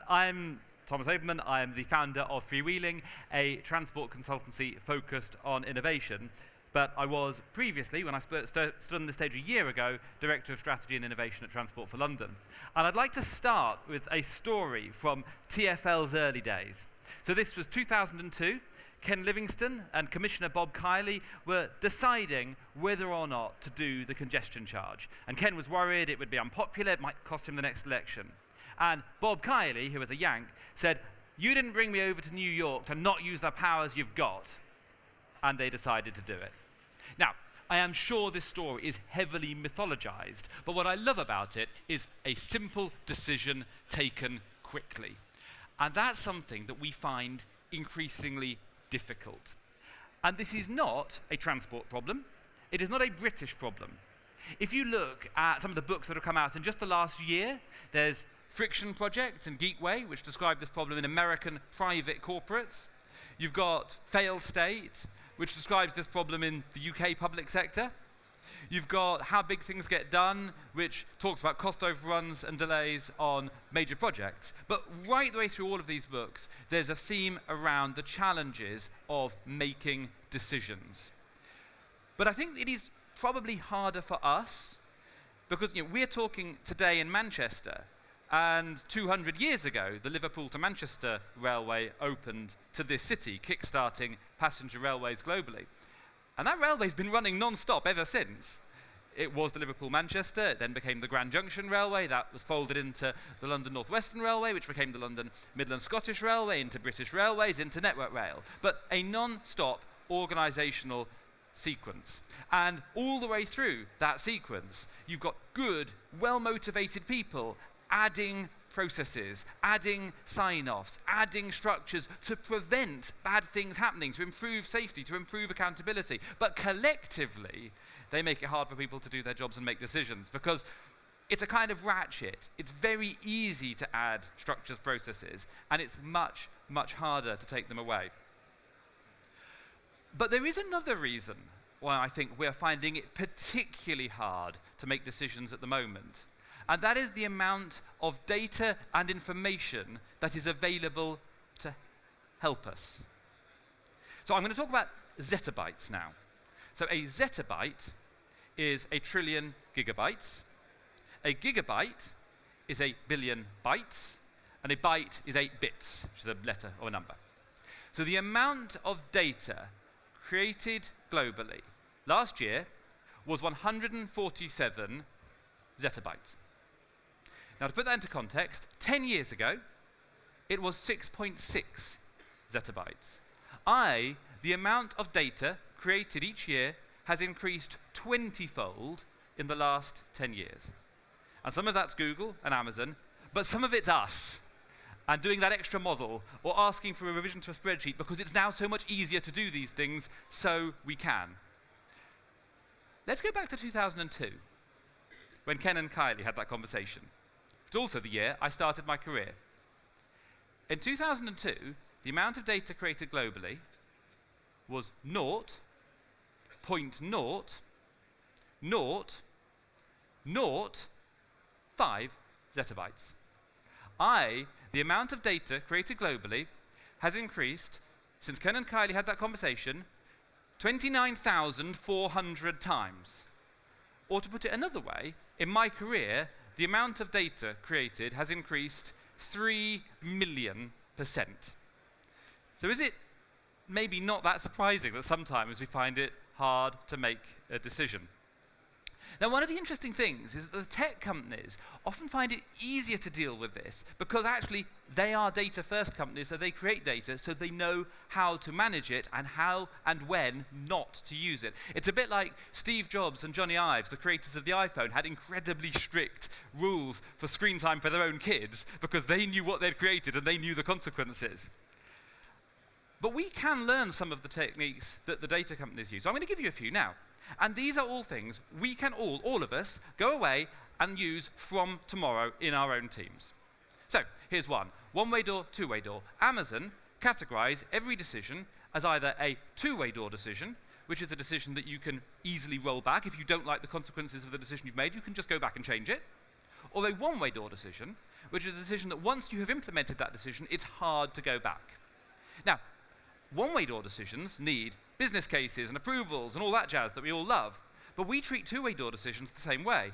I'm Thomas Ableman. I am the founder of Freewheeling, a transport consultancy focused on innovation. But I was previously, when I stood on the stage a year ago, Director of Strategy and Innovation at Transport for London. And I'd like to start with a story from TfL's early days. So this was 2002. Ken Livingstone and Commissioner Bob Kiley were deciding whether or not to do the congestion charge. And Ken was worried it would be unpopular, it might cost him the next election. And Bob Kiley, who was a Yank, said, "You didn't bring me over to New York to not use the powers you've got." And they decided to do it. Now, I am sure this story is heavily mythologized, but what I love about it is a simple decision taken quickly. And that's something that we find increasingly difficult. And this is not a transport problem. It is not a British problem. If you look at some of the books that have come out in just the last year, there's Friction Project and Geekway, which describe this problem in American private corporates. You've got Fail State, which describes this problem in the UK public sector. You've got How Big Things Get Done, which talks about cost overruns and delays on major projects. But right the way through all of these books, there's a theme around the challenges of making decisions. But I think it is probably harder for us, because we're talking today in Manchester, and 200 years ago, the Liverpool to Manchester railway opened to this city, kick-starting passenger railways globally. And that railway's been running non-stop ever since. It was the Liverpool-Manchester, it then became the Grand Junction Railway, that was folded into the London North Western Railway, which became the London Midland Scottish Railway, into British Railways, into Network Rail. But a non-stop organisational sequence. And all the way through that sequence, you've got good, well-motivated people adding processes, adding sign-offs, adding structures to prevent bad things happening, to improve safety, to improve accountability. But collectively, they make it hard for people to do their jobs and make decisions, because it's a kind of ratchet. It's very easy to add structures, processes, and it's much, much harder to take them away. But there is another reason why I think we're finding it particularly hard to make decisions at the moment. And that is the amount of data and information that is available to help us. So I'm going to talk about zettabytes now. So a zettabyte is 1 trillion gigabytes. A gigabyte is 1 billion bytes. And a byte is 8 bits, which is a letter or a number. So the amount of data created globally last year was 147 zettabytes. Now, to put that into context, 10 years ago, it was 6.6 zettabytes. The amount of data created each year has increased 20-fold in the last 10 years. And some of that's Google and Amazon, but some of it's us. And doing that extra model, or asking for a revision to a spreadsheet, because it's now so much easier to do these things, so we can. Let's go back to 2002, when Ken and Kiley had that conversation. It's also the year I started my career. In 2002, the amount of data created globally was 0.00005 zettabytes. The amount of data created globally has increased, since Ken and Kiley had that conversation, 29,400 times. Or to put it another way, in my career, the amount of data created has increased 3 million%. So is it maybe not that surprising that sometimes we find it hard to make a decision? Now, one of the interesting things is that the tech companies often find it easier to deal with this, because actually they are data-first companies, so they create data, so they know how to manage it and how and when not to use it. It's a bit like Steve Jobs and Johnny Ives, the creators of the iPhone, had incredibly strict rules for screen time for their own kids, because they knew what they'd created and they knew the consequences. But we can learn some of the techniques that the data companies use. So I'm going to give you a few now. And these are all things we can all of us, go away and use from tomorrow in our own teams. So here's one. One-way door, two-way door. Amazon categorize every decision as either a two-way door decision, which is a decision that you can easily roll back. If you don't like the consequences of the decision you've made, you can just go back and change it. or a one-way door decision, which is a decision that once you have implemented that decision, it's hard to go back. Now, one-way door decisions need business cases and approvals and all that jazz that we all love, but we treat two-way door decisions the same way.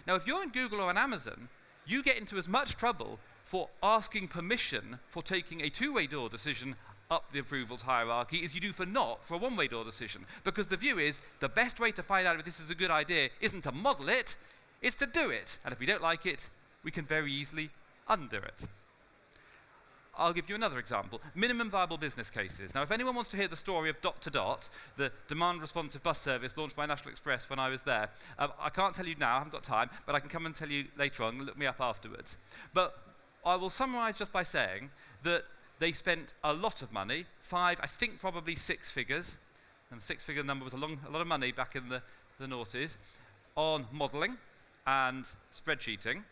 Now, if you're in Google or on Amazon, you get into as much trouble for asking permission for taking a two-way door decision up the approvals hierarchy as you do for a one-way door decision. Because the view is, the best way to find out if this is a good idea isn't to model it, it's to do it. And if we don't like it, we can very easily undo it. I'll give you another example. Minimum viable business cases. Now, if anyone wants to hear the story of Dot to Dot, the demand-responsive bus service launched by National Express when I was there, I can't tell you now, I haven't got time, but I can come and tell you later on, look me up afterwards. But I will summarize just by saying that they spent a lot of money, I think probably 6 figures, and 6-figure number was a lot of money back in the noughties, on modeling and spreadsheeting,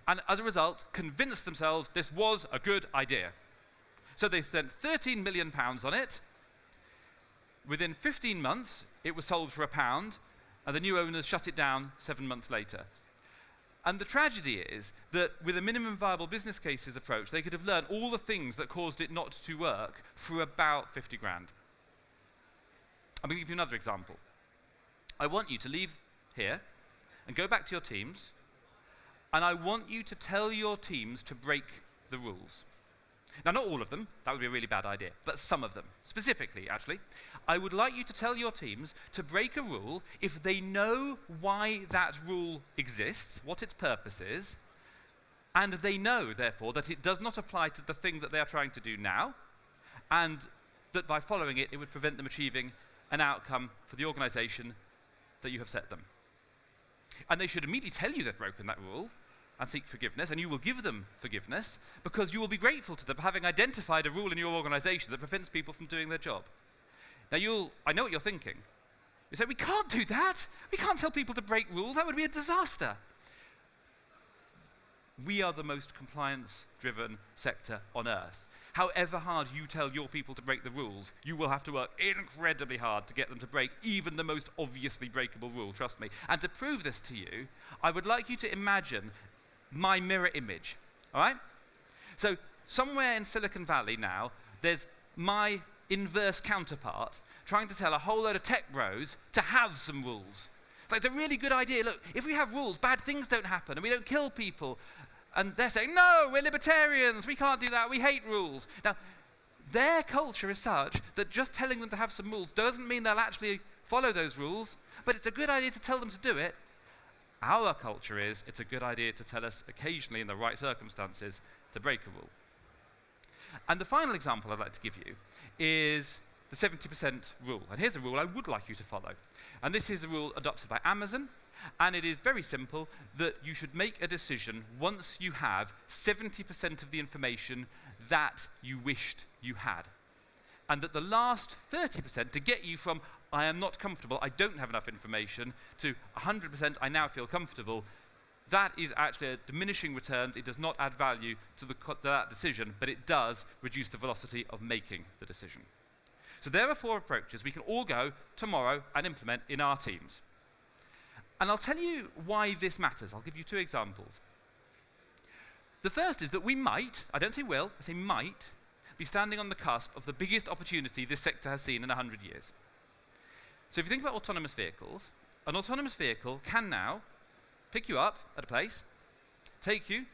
and as a result, convinced themselves this was a good idea. So they spent £13 million on it. Within 15 months, it was sold for £1, and the new owners shut it down 7 months later. And the tragedy is that with a minimum viable business cases approach, they could have learned all the things that caused it not to work for about 50 grand. I'm going to give you another example. I want you to leave here and go back to your teams, and I want you to tell your teams to break the rules. Now, not all of them, that would be a really bad idea, but some of them. Specifically, actually, I would like you to tell your teams to break a rule if they know why that rule exists, what its purpose is, and they know, therefore, that it does not apply to the thing that they are trying to do now, and that by following it, it would prevent them achieving an outcome for the organization that you have set them. And they should immediately tell you they've broken that rule, and seek forgiveness, and you will give them forgiveness because you will be grateful to them for having identified a rule in your organization that prevents people from doing their job. Now I know what you're thinking. You say, we can't do that. We can't tell people to break rules. That would be a disaster. We are the most compliance-driven sector on earth. However hard you tell your people to break the rules, you will have to work incredibly hard to get them to break even the most obviously breakable rule, trust me. And to prove this to you, I would like you to imagine my mirror image, all right? So somewhere in Silicon Valley now, there's my inverse counterpart trying to tell a whole load of tech bros to have some rules. It's like, it's a really good idea. Look, if we have rules, bad things don't happen, and we don't kill people. And they're saying, no, we're libertarians, we can't do that, we hate rules. Now, their culture is such that just telling them to have some rules doesn't mean they'll actually follow those rules, but it's a good idea to tell them to do it. Our culture is, it's a good idea to tell us occasionally in the right circumstances to break a rule. And the final example I'd like to give you is the 70% rule. And here's a rule I would like you to follow. And this is a rule adopted by Amazon, and it is very simple that you should make a decision once you have 70% of the information that you wished you had. And that the last 30% to get you from I am not comfortable, I don't have enough information, to 100% I now feel comfortable, that is actually a diminishing returns. It does not add value to that decision, but it does reduce the velocity of making the decision. So there are 4 approaches we can all go tomorrow and implement in our teams. And I'll tell you why this matters. I'll give you 2 examples. The first is that we might, I don't say will, I say might, be standing on the cusp of the biggest opportunity this sector has seen in 100 years. So if you think about autonomous vehicles, an autonomous vehicle can now pick you up at a place, take you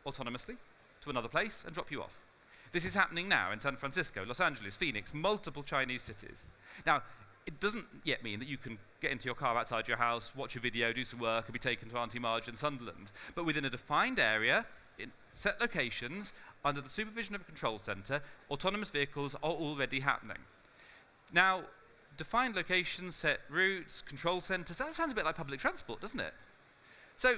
autonomously to another place, and drop you off. This is happening now in San Francisco, Los Angeles, Phoenix, multiple Chinese cities. Now, it doesn't yet mean that you can get into your car outside your house, watch a video, do some work, and be taken to Auntie Marge in Sunderland. But within a defined area, in set locations, under the supervision of a control center, autonomous vehicles are already happening. Now, defined locations, set routes, control centers, that sounds a bit like public transport, doesn't it? So,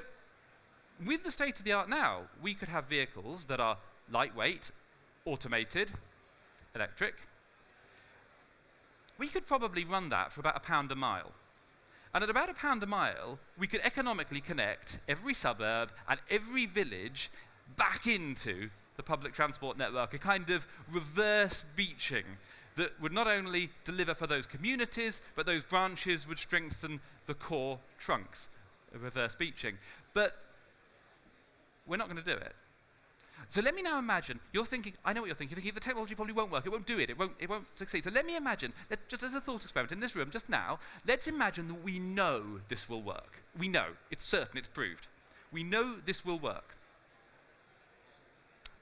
with the state of the art now, we could have vehicles that are lightweight, automated, electric. We could probably run that for about £1 a mile. And at about £1 a mile, we could economically connect every suburb and every village back into the public transport network, a kind of reverse beaching that would not only deliver for those communities, but those branches would strengthen the core trunks, a reverse beaching. But we're not going to do it. So let me now imagine, you're thinking, I know what you're thinking, the technology probably won't work, it won't do it, it won't succeed. So let me imagine, just as a thought experiment in this room just now, let's imagine that we know this will work. We know, it's certain, it's proved. We know this will work.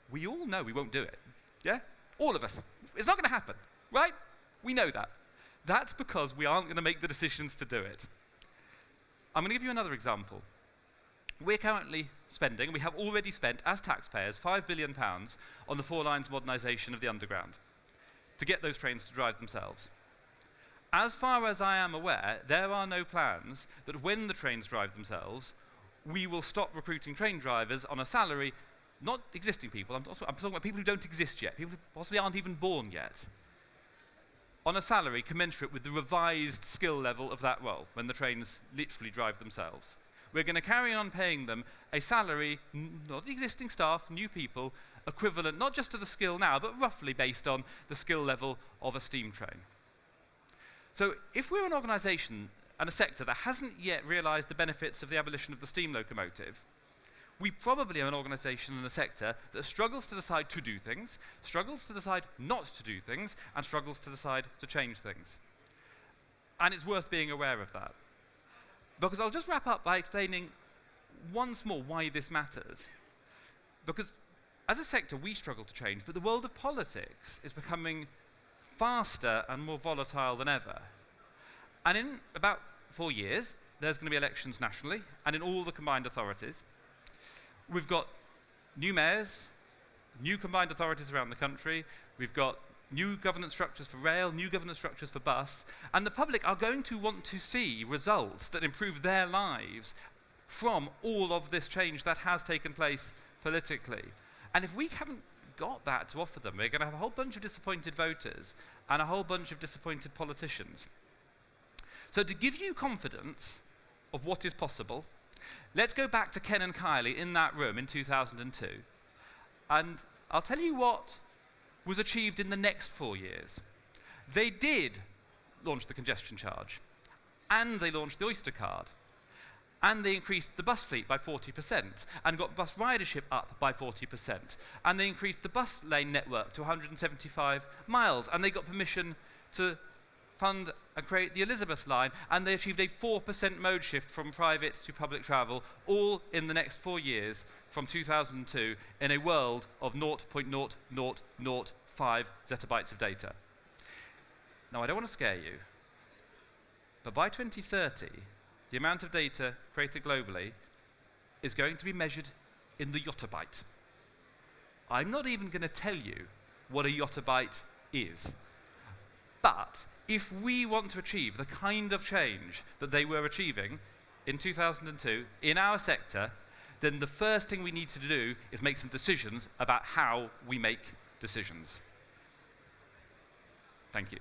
We all know we won't do it, yeah? All of us. It's not going to happen, right? We know that. That's because we aren't going to make the decisions to do it. I'm going to give you another example. We're currently spending, we have already spent as taxpayers, £5 billion on the 4 lines modernisation of the Underground to get those trains to drive themselves. As far as I am aware, there are no plans that when the trains drive themselves, we will stop recruiting train drivers on a salary, not existing people, I'm talking about people who don't exist yet, people who possibly aren't even born yet, on a salary commensurate with the revised skill level of that role when the trains literally drive themselves. We're going to carry on paying them a salary, not the existing staff, new people, equivalent not just to the skill now, but roughly based on the skill level of a steam train. So if we're an organisation and a sector that hasn't yet realised the benefits of the abolition of the steam locomotive, we probably are an organisation and a sector that struggles to decide to do things, struggles to decide not to do things, and struggles to decide to change things. And it's worth being aware of that. Because I'll just wrap up by explaining once more why this matters. Because as a sector, we struggle to change, but the world of politics is becoming faster and more volatile than ever. And in about 4 years, there's going to be elections nationally and in all the combined authorities. We've got new mayors, new combined authorities around the country. We've got new governance structures for rail, new governance structures for bus, and the public are going to want to see results that improve their lives from all of this change that has taken place politically. And if we haven't got that to offer them, we're going to have a whole bunch of disappointed voters and a whole bunch of disappointed politicians. So to give you confidence of what is possible, let's go back to Ken and Kylie in that room in 2002, and I'll tell you what was achieved in the next 4 years. They did launch the congestion charge, and they launched the Oyster card, and they increased the bus fleet by 40%, and got bus ridership up by 40%, and they increased the bus lane network to 175 miles, and they got permission to fund and create the Elizabeth line, and they achieved a 4% mode shift from private to public travel, all in the next 4 years from 2002 in a world of 0.0005 zettabytes of data. Now, I don't want to scare you, but by 2030, the amount of data created globally is going to be measured in the yottabyte. I'm not even going to tell you what a yottabyte is, but if we want to achieve the kind of change that they were achieving in 2002 in our sector, then the first thing we need to do is make some decisions about how we make decisions. Thank you.